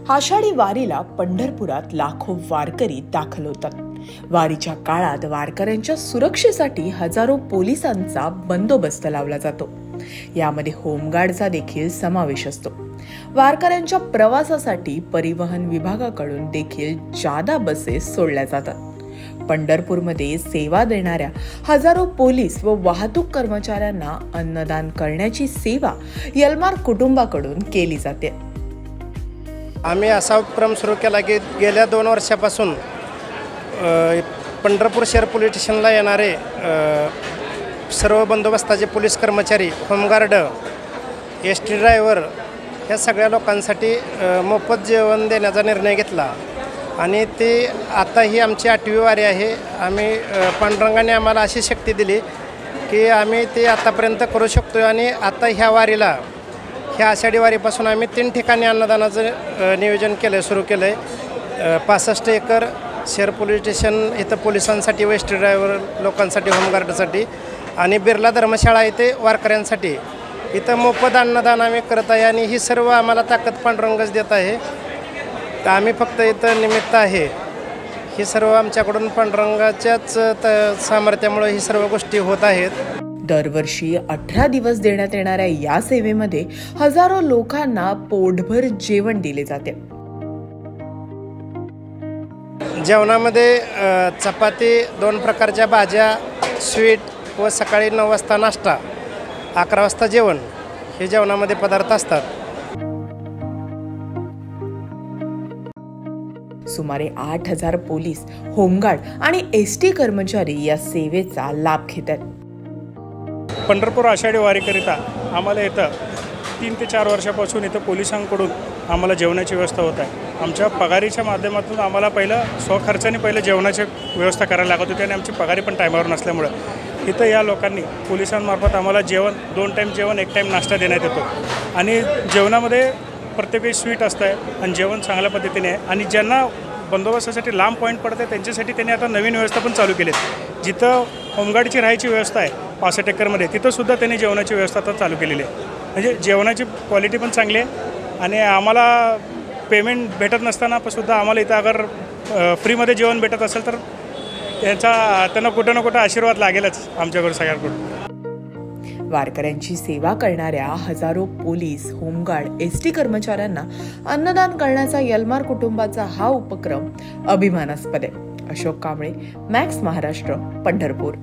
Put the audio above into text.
आषाढी वारीला पंढरपुरात लाखो वारकरी दाखल होतात. वारीच्या काळात वारकऱ्यांच्या सुरक्षेसाठी हजारो पोलिसांचा बंदोबस्त लावला जातो. यामध्ये होमगार्डचा देखील समावेश असतो. वारकऱ्यांच्या प्रवासासाठी परिवहन विभागाकडून देखील जादा बसेस सोडल्या जातात. पंढरपूरमध्ये सेवा देणाऱ्या हजारो पोलीस व वाहतूक कर्मचाऱ्यांना अन्नदान करण्याची सेवा यलमार कुटुंबाकडून केली जाते. आम्ही असा उपक्रम सुरू केला की गेल्या 2 वर्षापासून पंढरपूर शहर पोलीस स्टेशनला येणारे सर्व बंदोबस्ताचे पोलीस कर्मचारी, होमगार्ड, एस.टी. ड्रायव्हर या सगळ्या लोकांसाठी मोफत जेवण देण्याचा निर्णय घेतला. आणि ते आता ही आमची 8वी वारी आहे. आम्ही पांडुरंगाने आम्हाला अशी शक्ती दिली की आम्ही ते आतापर्यंत करू शकतो. आणि आता ह्या वारीला, ह्या आषाढी वारीपासून आम्ही 3 ठिकाणी अन्नदानाचं नियोजन केलं आहे, सुरू केलं आहे. 65 एकर शहर पोलीस स्टेशन इथं पोलिसांसाठी, एस.टी. ड्रायव्हर लोकांसाठी, होमगार्डसाठी, आणि बिर्ला धर्मशाळा इथे वारकऱ्यांसाठी इथं मोफत अन्नदान आम्ही करत आहे. आणि ही सर्व आम्हाला ताकद पांडुरंगच देत आहे. तर आम्ही फक्त इथं निमित्त आहे. ही सर्व आमच्याकडून पांडुरंगाच्याच सामर्थ्यामुळे ही सर्व गोष्टी होत आहेत. दरवर्षी 18 दिवस देण्यात येणाऱ्या या सेवेमध्ये हजारो लोकांना पोटभर जेवण दिले जाते. जेवणामध्ये चपाती, 2 प्रकारच्या भाज्या, स्वीट व सकाळी 9 वाजता नाश्ता, 11 वाजता जेवण, हे जेवणामध्ये पदार्थ असतात. सुमारे 8,000 पोलीस, होमगार्ड आणि एस.टी. कर्मचारी या सेवेचा लाभ घेतात. पंढरपूर आषाढी वारीकरिता आम्हाला इथं 3 ते 4 वर्षापासून इथं पोलिसांकडून आम्हाला जेवणाची व्यवस्था होत आहे. आमच्या पगारीच्या माध्यमातून आम्हाला स्वखर्चाने जेवणाची व्यवस्था करायला लागत होती. आणि आमची पगारी पण टायमावर नसल्यामुळं इथं या लोकांनी पोलिसांमार्फत आम्हाला जेवण, 2 टाईम जेवण, 1 टाईम नाश्ता देण्यात येतो. आणि जेवणामध्ये प्रत्येक वेळी स्वीट असतं आहे आणि जेवण चांगल्या पद्धतीने आहे. आणि ज्यांना बंदोबस्तासाठी लांब पॉईंट पडत आहे त्यांच्यासाठी त्यांनी आता नवीन व्यवस्था पण चालू केली आहे. जिथं होमगार्डची राहायची व्यवस्था आहे 65 एकरमध्ये, तिथंसुद्धा त्यांनी जेवणाची व्यवस्था आता चालू केलेली आहे. म्हणजे जेवणाची क्वालिटी पण चांगली आहे. आणि आम्हाला पेमेंट भेटत नसताना सुद्धा आम्हाला इथं अगर फ्रीमध्ये जेवण भेटत असेल तर त्यांना कुठं ना कुठं आशीर्वाद लागेलच आमच्याकडून सगळ्यांकडून. वारकऱ्यांची सेवा करणाऱ्या हजारो पोलीस, होमगार्ड, एस.टी. कर्मचाऱ्यांना अन्नदान करण्याचा यलमार कुटुंबाचा हा उपक्रम अभिमानास्पद आहे. अशोक कांबळे, मॅक्स महाराष्ट्र, पंढरपूर.